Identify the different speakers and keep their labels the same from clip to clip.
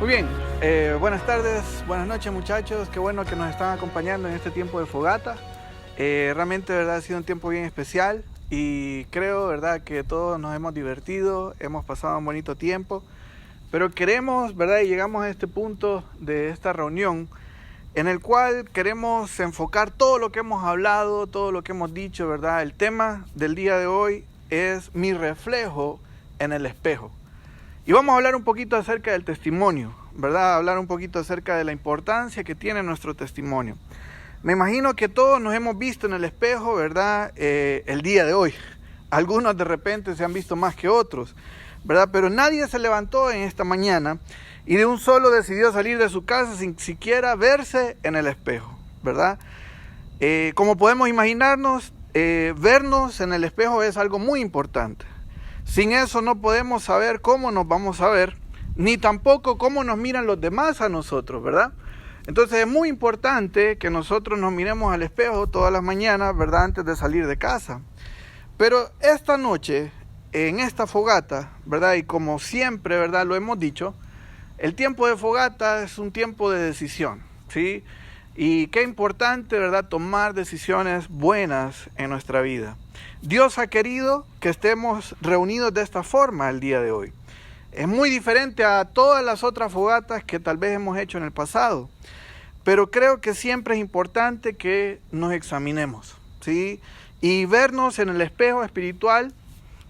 Speaker 1: Muy bien, buenas tardes, buenas noches muchachos, qué bueno que nos están acompañando en este tiempo de fogata. Realmente, verdad, ha sido un tiempo bien especial y creo, verdad, que todos nos hemos divertido, hemos pasado un bonito tiempo, pero queremos, verdad, y llegamos a este punto de esta reunión en el cual queremos enfocar todo lo que hemos hablado, todo lo que hemos dicho, verdad. El tema del día de hoy es mi reflejo en el espejo. Y vamos a hablar un poquito acerca del testimonio, ¿verdad? Hablar un poquito acerca de la importancia que tiene nuestro testimonio. Me imagino que todos nos hemos visto en el espejo, ¿verdad? El día de hoy. Algunos de repente se han visto más que otros, ¿verdad? Pero nadie se levantó en esta mañana y de un solo decidió salir de su casa sin siquiera verse en el espejo, ¿verdad? Como podemos imaginarnos, vernos en el espejo es algo muy importante. Sin eso no podemos saber cómo nos vamos a ver, ni tampoco cómo nos miran los demás a nosotros, ¿verdad? Entonces es muy importante que nosotros nos miremos al espejo todas las mañanas, ¿verdad? Antes de salir de casa. Pero esta noche, en esta fogata, ¿verdad? Y como siempre, ¿verdad? Lo hemos dicho, el tiempo de fogata es un tiempo de decisión, ¿sí? Y qué importante, ¿verdad? Tomar decisiones buenas en nuestra vida. Dios ha querido que estemos reunidos de esta forma el día de hoy. Es muy diferente a todas las otras fogatas que tal vez hemos hecho en el pasado. Pero creo que siempre es importante que nos examinemos, ¿sí? Y vernos en el espejo espiritual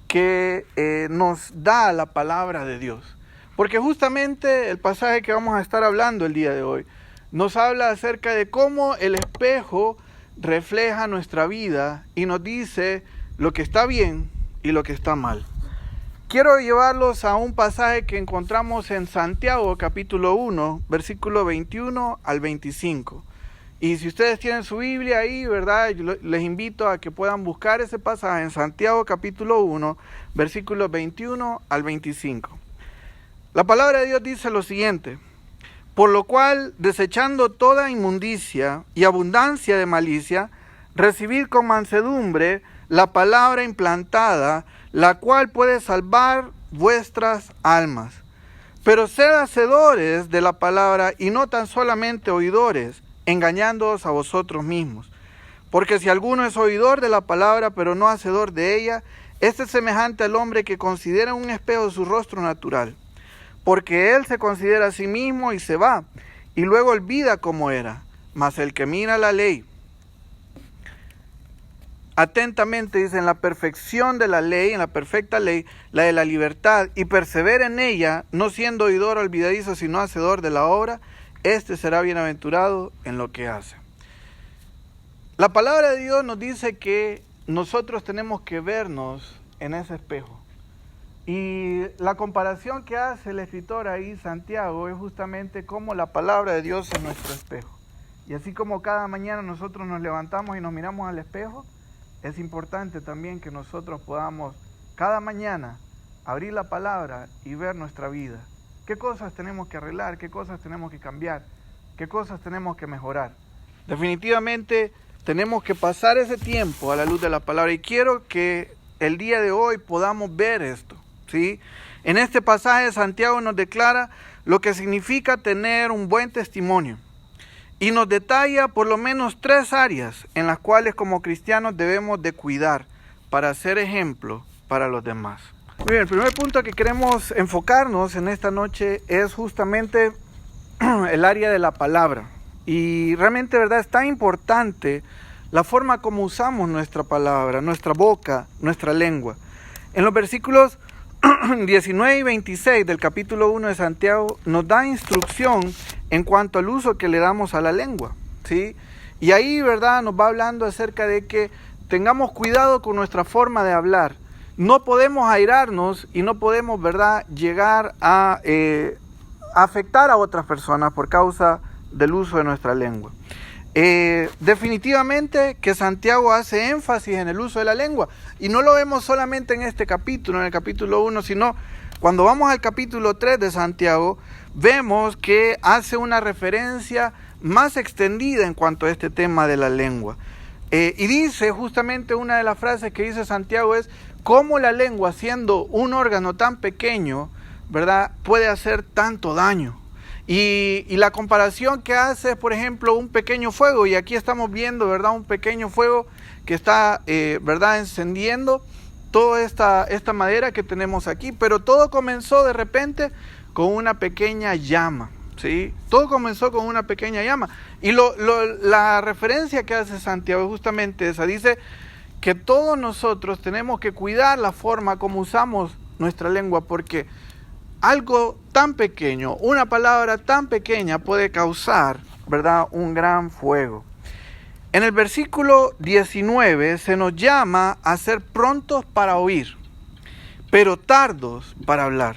Speaker 1: que nos da la palabra de Dios. Porque justamente el pasaje que vamos a estar hablando el día de hoy nos habla acerca de cómo el espejo refleja nuestra vida y nos dice lo que está bien y lo que está mal. Quiero llevarlos a un pasaje que encontramos en Santiago capítulo 1, versículo 21 al 25. Y si ustedes tienen su Biblia ahí, ¿verdad? Yo les invito a que puedan buscar ese pasaje en Santiago capítulo 1, versículos 21 al 25. La palabra de Dios dice lo siguiente: por lo cual, desechando toda inmundicia y abundancia de malicia, recibid con mansedumbre la palabra implantada, la cual puede salvar vuestras almas. Pero sed hacedores de la palabra y no tan solamente oidores, engañándoos a vosotros mismos. Porque si alguno es oidor de la palabra, pero no hacedor de ella, este es semejante al hombre que considera en un espejo su rostro natural. Porque él se considera a sí mismo y se va, y luego olvida cómo era. Mas el que mira la ley atentamente, dice, en la perfección de la ley, en la perfecta ley, la de la libertad, y persevera en ella, no siendo oidor olvidadizo, sino hacedor de la obra, este será bienaventurado en lo que hace. La palabra de Dios nos dice que nosotros tenemos que vernos en ese espejo. Y la comparación que hace el escritor ahí, Santiago, es justamente como la palabra de Dios es nuestro espejo. Y así como cada mañana nosotros nos levantamos y nos miramos al espejo, es importante también que nosotros podamos cada mañana abrir la palabra y ver nuestra vida. ¿Qué cosas tenemos que arreglar? ¿Qué cosas tenemos que cambiar? ¿Qué cosas tenemos que mejorar? Definitivamente tenemos que pasar ese tiempo a la luz de la palabra. Y quiero que el día de hoy podamos ver esto, ¿sí? En este pasaje Santiago nos declara lo que significa tener un buen testimonio. Y nos detalla por lo menos 3 áreas en las cuales como cristianos debemos de cuidar para ser ejemplo para los demás. Muy bien, el primer punto que queremos enfocarnos en esta noche es justamente el área de la palabra. Y realmente, ¿verdad?, es tan importante la forma como usamos nuestra palabra, nuestra boca, nuestra lengua. En los versículos 19 y 26 del capítulo 1 de Santiago nos da instrucción en cuanto al uso que le damos a la lengua, ¿sí? Y ahí, ¿verdad?, nos va hablando acerca de que tengamos cuidado con nuestra forma de hablar. No podemos airarnos y no podemos, ¿verdad?, llegar a afectar a otras personas por causa del uso de nuestra lengua. Definitivamente que Santiago hace énfasis en el uso de la lengua y no lo vemos solamente en este capítulo, en el capítulo 1, sino cuando vamos al capítulo 3 de Santiago, vemos que hace una referencia más extendida en cuanto a este tema de la lengua. Y dice justamente una de las frases que dice Santiago es cómo la lengua, siendo un órgano tan pequeño, ¿verdad?, puede hacer tanto daño. Y la comparación que hace es, por ejemplo, un pequeño fuego. Y aquí estamos viendo, ¿verdad? Un pequeño fuego que está, ¿verdad? Encendiendo toda esta madera que tenemos aquí. Pero todo comenzó de repente con una pequeña llama, ¿sí? Todo comenzó con una pequeña llama. Y la referencia que hace Santiago es justamente esa. Dice que todos nosotros tenemos que cuidar la forma como usamos nuestra lengua, porque algo tan pequeño, una palabra tan pequeña puede causar, ¿verdad?, un gran fuego. En el versículo 19 se nos llama a ser prontos para oír, pero tardos para hablar.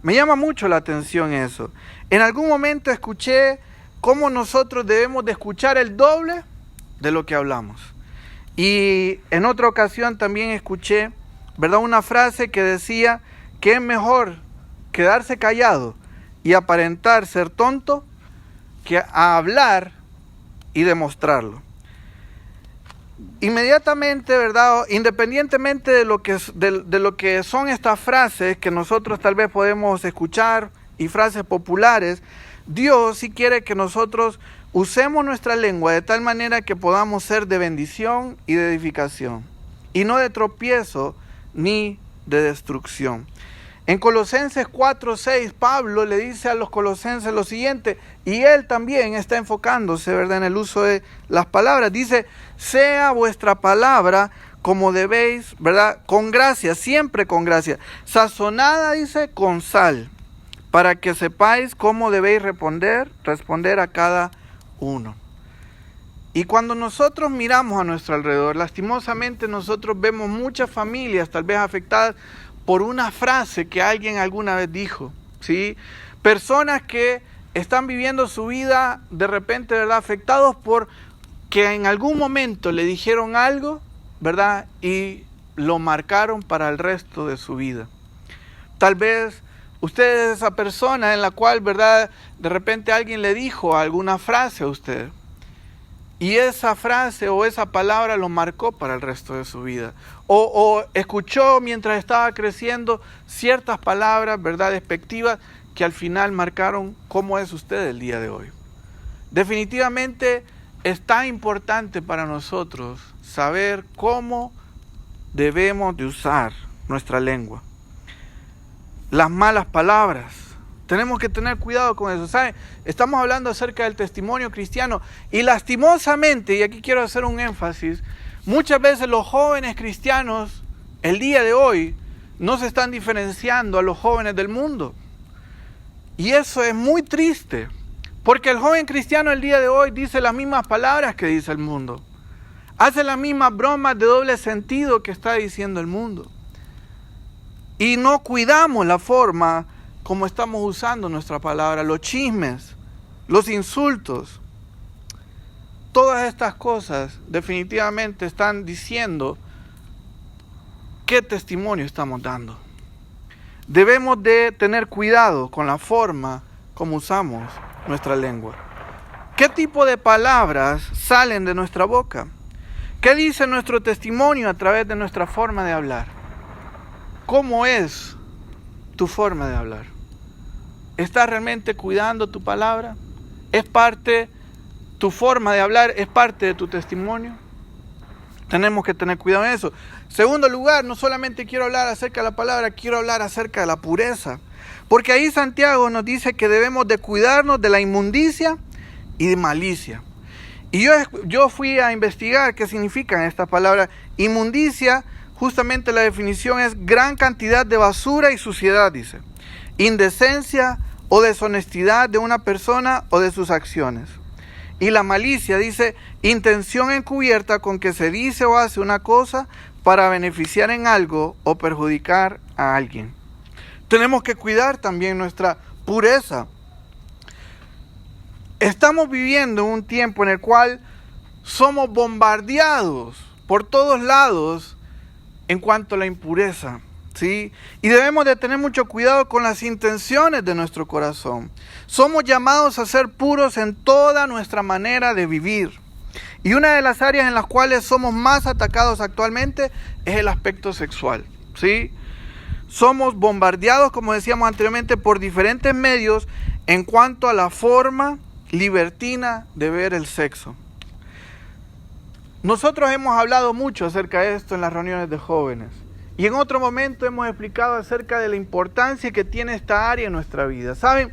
Speaker 1: Me llama mucho la atención eso. En algún momento escuché cómo nosotros debemos de escuchar el doble de lo que hablamos. Y en otra ocasión también escuché, ¿verdad?, una frase que decía que es mejor quedarse callado y aparentar ser tonto que a hablar y demostrarlo. Inmediatamente, ¿verdad?, independientemente de lo que son estas frases que nosotros tal vez podemos escuchar y frases populares, Dios sí quiere que nosotros usemos nuestra lengua de tal manera que podamos ser de bendición y de edificación, y no de tropiezo ni de destrucción. En Colosenses 4:6, Pablo le dice a los colosenses lo siguiente, y él también está enfocándose, ¿verdad?, en el uso de las palabras. Dice, sea vuestra palabra como debéis, ¿verdad?, con gracia, siempre con gracia, sazonada, dice, con sal, para que sepáis cómo debéis responder a cada uno. Y cuando nosotros miramos a nuestro alrededor, lastimosamente nosotros vemos muchas familias tal vez afectadas por una frase que alguien alguna vez dijo, ¿sí? Personas que están viviendo su vida de repente, ¿verdad?, afectados por que en algún momento le dijeron algo, ¿verdad?, y lo marcaron para el resto de su vida. Tal vez usted es esa persona en la cual, ¿verdad?, de repente alguien le dijo alguna frase a usted, y esa frase o esa palabra lo marcó para el resto de su vida. O escuchó mientras estaba creciendo ciertas palabras, ¿verdad?, despectivas, que al final marcaron cómo es usted el día de hoy. Definitivamente es tan importante para nosotros saber cómo debemos de usar nuestra lengua. Las malas palabras. Tenemos que tener cuidado con eso, ¿saben? Estamos hablando acerca del testimonio cristiano y lastimosamente, y aquí quiero hacer un énfasis, muchas veces los jóvenes cristianos el día de hoy no se están diferenciando a los jóvenes del mundo. Y eso es muy triste, porque el joven cristiano el día de hoy dice las mismas palabras que dice el mundo. Hace las mismas bromas de doble sentido que está diciendo el mundo. Y no cuidamos la forma como estamos usando nuestra palabra, los chismes, los insultos. Todas estas cosas definitivamente están diciendo qué testimonio estamos dando. Debemos de tener cuidado con la forma como usamos nuestra lengua. ¿Qué tipo de palabras salen de nuestra boca? ¿Qué dice nuestro testimonio a través de nuestra forma de hablar? ¿Cómo es tu forma de hablar? ¿Estás realmente cuidando tu palabra? Tu forma de hablar es parte de tu testimonio? Tenemos que tener cuidado en eso. Segundo lugar, no solamente quiero hablar acerca de la palabra, quiero hablar acerca de la pureza. Porque ahí Santiago nos dice que debemos de cuidarnos de la inmundicia y de malicia. Y yo fui a investigar qué significan estas palabras. Inmundicia, justamente la definición es gran cantidad de basura y suciedad, dice. Indecencia o deshonestidad de una persona o de sus acciones. Y la malicia dice intención encubierta con que se dice o hace una cosa para beneficiar en algo o perjudicar a alguien. Tenemos que cuidar también nuestra pureza. Estamos viviendo un tiempo en el cual somos bombardeados por todos lados en cuanto a la impureza, ¿sí? Y debemos de tener mucho cuidado con las intenciones de nuestro corazón. Somos llamados a ser puros en toda nuestra manera de vivir. Y una de las áreas en las cuales somos más atacados actualmente es el aspecto sexual, ¿sí? Somos bombardeados, como decíamos anteriormente, por diferentes medios en cuanto a la forma libertina de ver el sexo. Nosotros hemos hablado mucho acerca de esto en las reuniones de jóvenes y en otro momento hemos explicado acerca de la importancia que tiene esta área en nuestra vida. ¿Saben?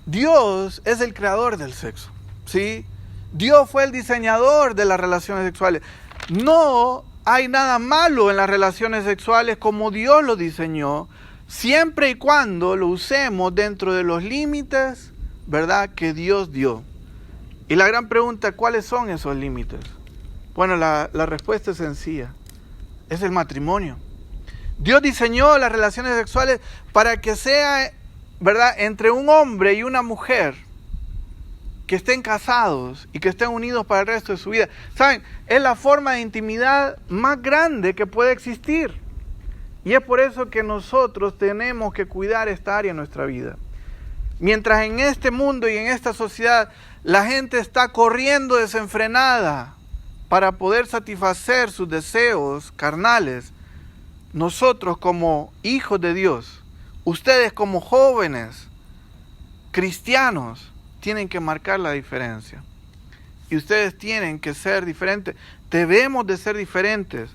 Speaker 1: Dios es el creador del sexo, ¿sí? Dios fue el diseñador de las relaciones sexuales. No hay nada malo en las relaciones sexuales como Dios lo diseñó, siempre y cuando lo usemos dentro de los límites, ¿verdad?, que Dios dio. Y la gran pregunta, ¿cuáles son esos límites? Bueno, la respuesta es sencilla. Es el matrimonio. Dios diseñó las relaciones sexuales para que sea, ¿verdad?, entre un hombre y una mujer, que estén casados y que estén unidos para el resto de su vida. ¿Saben? Es la forma de intimidad más grande que puede existir. Y es por eso que nosotros tenemos que cuidar esta área en nuestra vida. Mientras en este mundo y en esta sociedad la gente está corriendo desenfrenada para poder satisfacer sus deseos carnales, nosotros como hijos de Dios, ustedes como jóvenes cristianos, tienen que marcar la diferencia. Y ustedes tienen que ser diferentes. Debemos de ser diferentes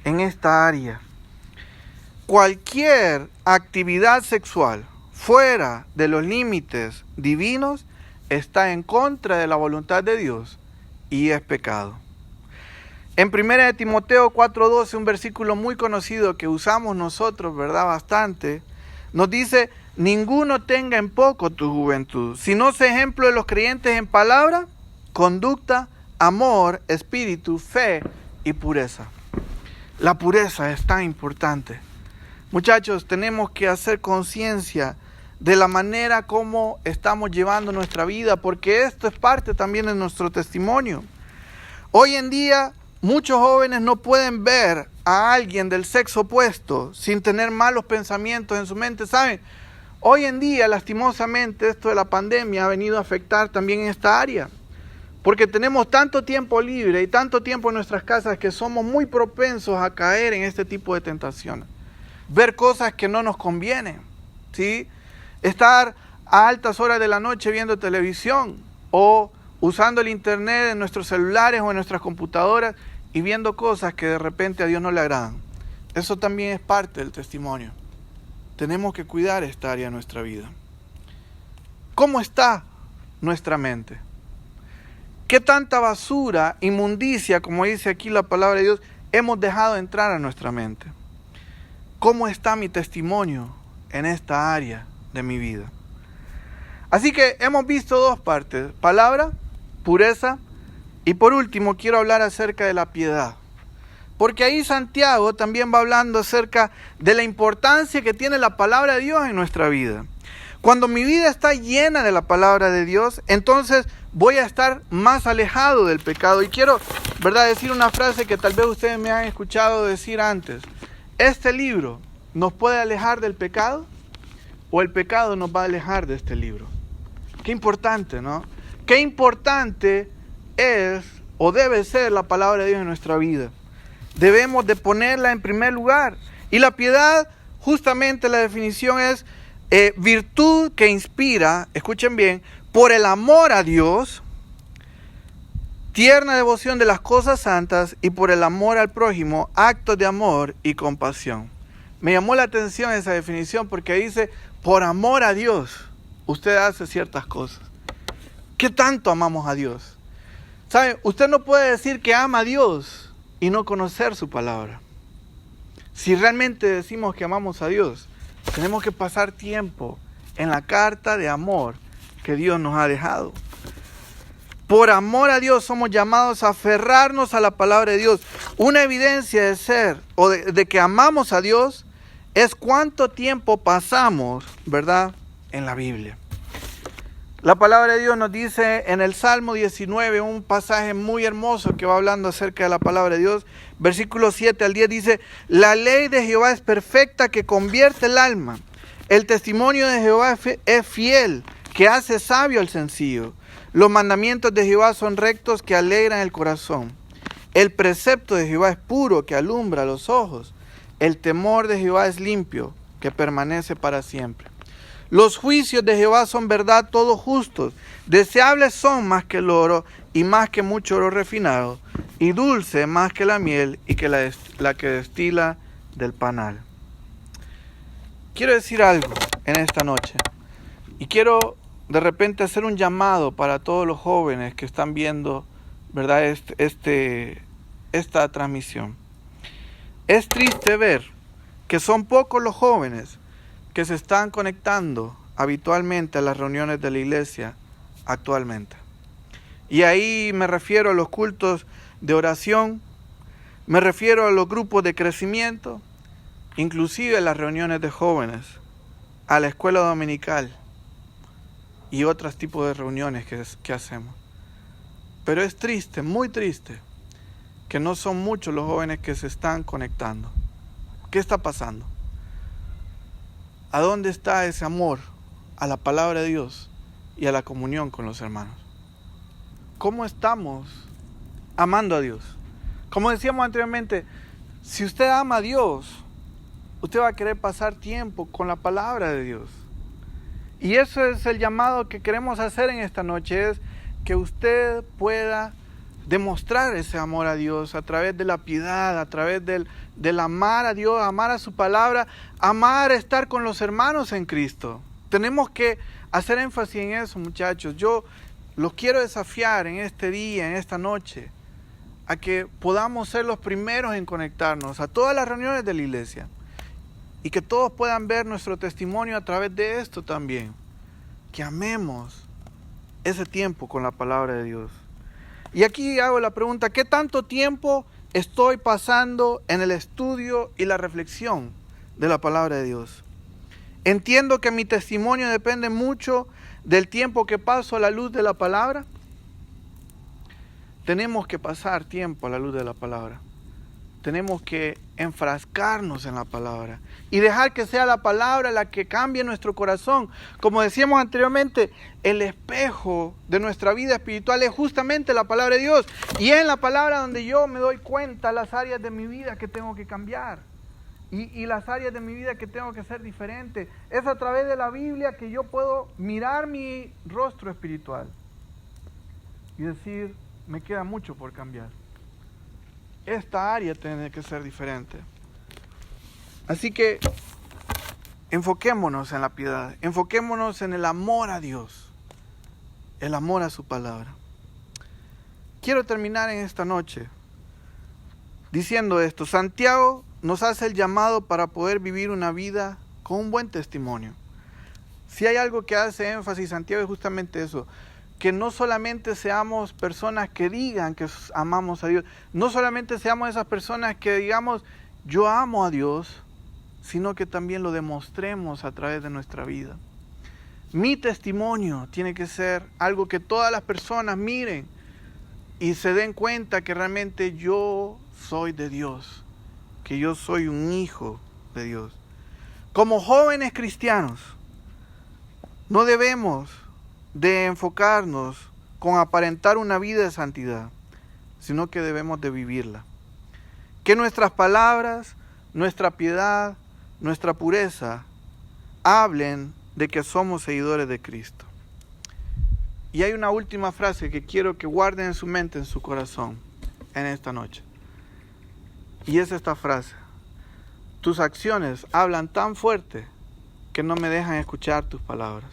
Speaker 1: en esta área. Cualquier actividad sexual fuera de los límites divinos está en contra de la voluntad de Dios y es pecado. En 1 Timoteo 4:12, un versículo muy conocido que usamos nosotros, ¿verdad?, bastante, nos dice: ninguno tenga en poco tu juventud, sino sé ejemplo de los creyentes en palabra, conducta, amor, espíritu, fe y pureza. La pureza es tan importante. Muchachos, tenemos que hacer conciencia de la manera como estamos llevando nuestra vida, porque esto es parte también de nuestro testimonio. Hoy en día, muchos jóvenes no pueden ver a alguien del sexo opuesto sin tener malos pensamientos en su mente. ¿Saben? Hoy en día, lastimosamente, esto de la pandemia ha venido a afectar también esta área. Porque tenemos tanto tiempo libre y tanto tiempo en nuestras casas que somos muy propensos a caer en este tipo de tentaciones. Ver cosas que no nos convienen, ¿sí? Estar a altas horas de la noche viendo televisión o usando el internet en nuestros celulares o en nuestras computadoras y viendo cosas que de repente a Dios no le agradan. Eso también es parte del testimonio. Tenemos que cuidar esta área de nuestra vida. ¿Cómo está nuestra mente? ¿Qué tanta basura, inmundicia, como dice aquí la palabra de Dios, hemos dejado entrar a nuestra mente? ¿Cómo está mi testimonio en esta área de mi vida? Así que hemos visto dos partes: palabra, pureza, y por último quiero hablar acerca de la piedad. Porque ahí Santiago también va hablando acerca de la importancia que tiene la palabra de Dios en nuestra vida. Cuando mi vida está llena de la palabra de Dios, entonces voy a estar más alejado del pecado. Y quiero, ¿verdad?, decir una frase que tal vez ustedes me han escuchado decir antes. ¿Este libro nos puede alejar del pecado? ¿O el pecado nos va a alejar de este libro? Qué importante, ¿no? Qué importante es o debe ser la palabra de Dios en nuestra vida. Debemos de ponerla en primer lugar. Y la piedad, justamente la definición es virtud que inspira, escuchen bien, por el amor a Dios, tierna devoción de las cosas santas y por el amor al prójimo, actos de amor y compasión. Me llamó la atención esa definición porque dice, por amor a Dios, usted hace ciertas cosas. ¿Qué tanto amamos a Dios? ¿Sabe? Usted no puede decir que ama a Dios y no conocer su palabra. Si realmente decimos que amamos a Dios, tenemos que pasar tiempo en la carta de amor que Dios nos ha dejado. Por amor a Dios somos llamados a aferrarnos a la palabra de Dios. Una evidencia de ser o de que amamos a Dios es cuánto tiempo pasamos, ¿verdad?, en la Biblia. La palabra de Dios nos dice en el Salmo 19, un pasaje muy hermoso que va hablando acerca de la palabra de Dios. Versículo 7 al 10 dice, la ley de Jehová es perfecta que convierte el alma. El testimonio de Jehová es fiel, que hace sabio al sencillo. Los mandamientos de Jehová son rectos, que alegran el corazón. El precepto de Jehová es puro, que alumbra los ojos. El temor de Jehová es limpio, que permanece para siempre. Los juicios de Jehová son verdad, todos justos. Deseables son más que el oro y más que mucho oro refinado, y dulce más que la miel y que la que destila del panal. Quiero decir algo en esta noche y quiero de repente hacer un llamado para todos los jóvenes que están viendo, ¿verdad?, esta transmisión. Es triste ver que son pocos los jóvenes que se están conectando habitualmente a las reuniones de la iglesia actualmente. Y ahí me refiero a los cultos de oración, me refiero a los grupos de crecimiento, inclusive a las reuniones de jóvenes, a la escuela dominical y otros tipos de reuniones que hacemos. Pero es triste, muy triste, que no son muchos los jóvenes que se están conectando. ¿Qué está pasando? ¿A dónde está ese amor a la palabra de Dios y a la comunión con los hermanos? ¿Cómo estamos amando a Dios? Como decíamos anteriormente, si usted ama a Dios, usted va a querer pasar tiempo con la palabra de Dios. Y eso es el llamado que queremos hacer en esta noche, es que usted pueda demostrar ese amor a Dios a través de la piedad, a través del amar a Dios, amar a su palabra, amar estar con los hermanos en Cristo. Tenemos que hacer énfasis en eso, muchachos. Yo los quiero desafiar en este día, en esta noche, a que podamos ser los primeros en conectarnos a todas las reuniones de la iglesia. Y que todos puedan ver nuestro testimonio a través de esto también. Que amemos ese tiempo con la palabra de Dios. Y aquí hago la pregunta, ¿qué tanto tiempo estoy pasando en el estudio y la reflexión de la palabra de Dios? Entiendo que mi testimonio depende mucho del tiempo que paso a la luz de la palabra. Tenemos que pasar tiempo a la luz de la palabra. Tenemos que enfrascarnos en la palabra y dejar que sea la palabra la que cambie nuestro corazón. Como decíamos anteriormente, el espejo de nuestra vida espiritual es justamente la palabra de Dios. Y es en la palabra donde yo me doy cuenta las áreas de mi vida que tengo que cambiar y las áreas de mi vida que tengo que ser diferente. Es a través de la Biblia que yo puedo mirar mi rostro espiritual y decir, me queda mucho por cambiar. Esta área tiene que ser diferente. Así que enfoquémonos en la piedad, enfoquémonos en el amor a Dios, el amor a su palabra. Quiero terminar en esta noche diciendo esto. Santiago nos hace el llamado para poder vivir una vida con un buen testimonio. Si hay algo que hace énfasis Santiago es justamente eso. Que no solamente seamos personas que digan que amamos a Dios, no solamente seamos esas personas que digamos, yo amo a Dios, sino que también lo demostremos a través de nuestra vida. Mi testimonio tiene que ser algo que todas las personas miren y se den cuenta que realmente yo soy de Dios, que yo soy un hijo de Dios. Como jóvenes cristianos, no debemos de enfocarnos con aparentar una vida de santidad, sino que debemos de vivirla. Que nuestras palabras, nuestra piedad, nuestra pureza hablen de que somos seguidores de Cristo. Y hay una última frase que quiero que guarden en su mente, en su corazón, en esta noche. Y es esta frase: tus acciones hablan tan fuerte que no me dejan escuchar tus palabras.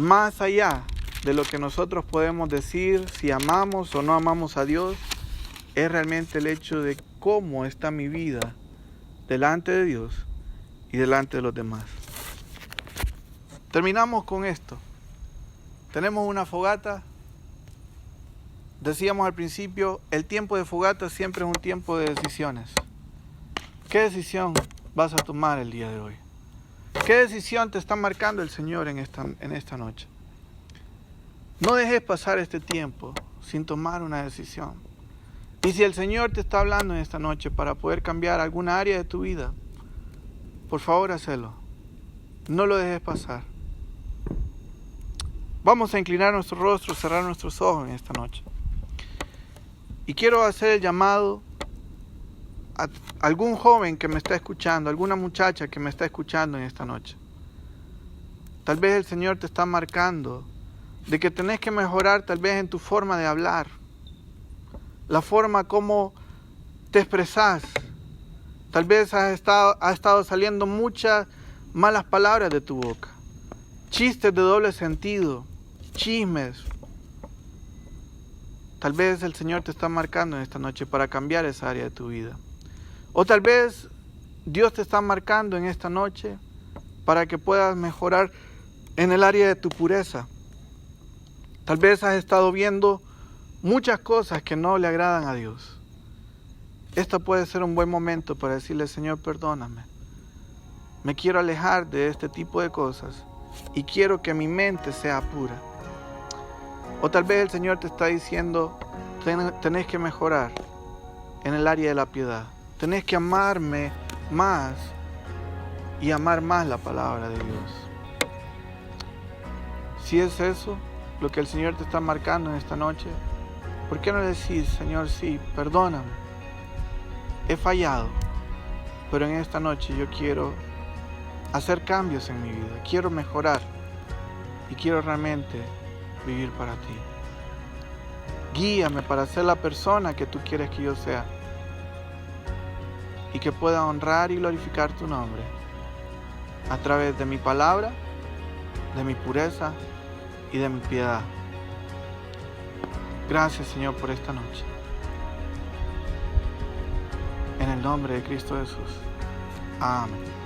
Speaker 1: Más allá de lo que nosotros podemos decir, si amamos o no amamos a Dios, es realmente el hecho de cómo está mi vida delante de Dios y delante de los demás. Terminamos con esto. Tenemos una fogata. Decíamos al principio, el tiempo de fogata siempre es un tiempo de decisiones. ¿Qué decisión vas a tomar el día de hoy? ¿Qué decisión te está marcando el Señor en esta noche? No dejes pasar este tiempo sin tomar una decisión. Y si el Señor te está hablando en esta noche para poder cambiar alguna área de tu vida, por favor, hacelo. No lo dejes pasar. Vamos a inclinar nuestro rostro, cerrar nuestros ojos en esta noche. Y quiero hacer el llamado a algún joven que me está escuchando, alguna muchacha que me está escuchando en esta noche. Tal vez el Señor te está marcando de que tenés que mejorar tal vez en tu forma de hablar, la forma como te expresás. Tal vez ha estado saliendo muchas malas palabras de tu boca, chistes de doble sentido, chismes. Tal vez el Señor te está marcando en esta noche para cambiar esa área de tu vida. O tal vez Dios te está marcando en esta noche para que puedas mejorar en el área de tu pureza. Tal vez has estado viendo muchas cosas que no le agradan a Dios. Esto puede ser un buen momento para decirle: Señor, perdóname. Me quiero alejar de este tipo de cosas y quiero que mi mente sea pura. O tal vez el Señor te está diciendo: tenés que mejorar en el área de la piedad. Tenés que amarme más y amar más la palabra de Dios. Si es eso lo que el Señor te está marcando en esta noche, ¿por qué no le decís: Señor, sí, perdóname, he fallado, pero en esta noche yo quiero hacer cambios en mi vida, quiero mejorar y quiero realmente vivir para ti? Guíame para ser la persona que tú quieres que yo sea y que pueda honrar y glorificar tu nombre a través de mi palabra, de mi pureza y de mi piedad. Gracias, Señor, por esta noche. En el nombre de Cristo Jesús. Amén.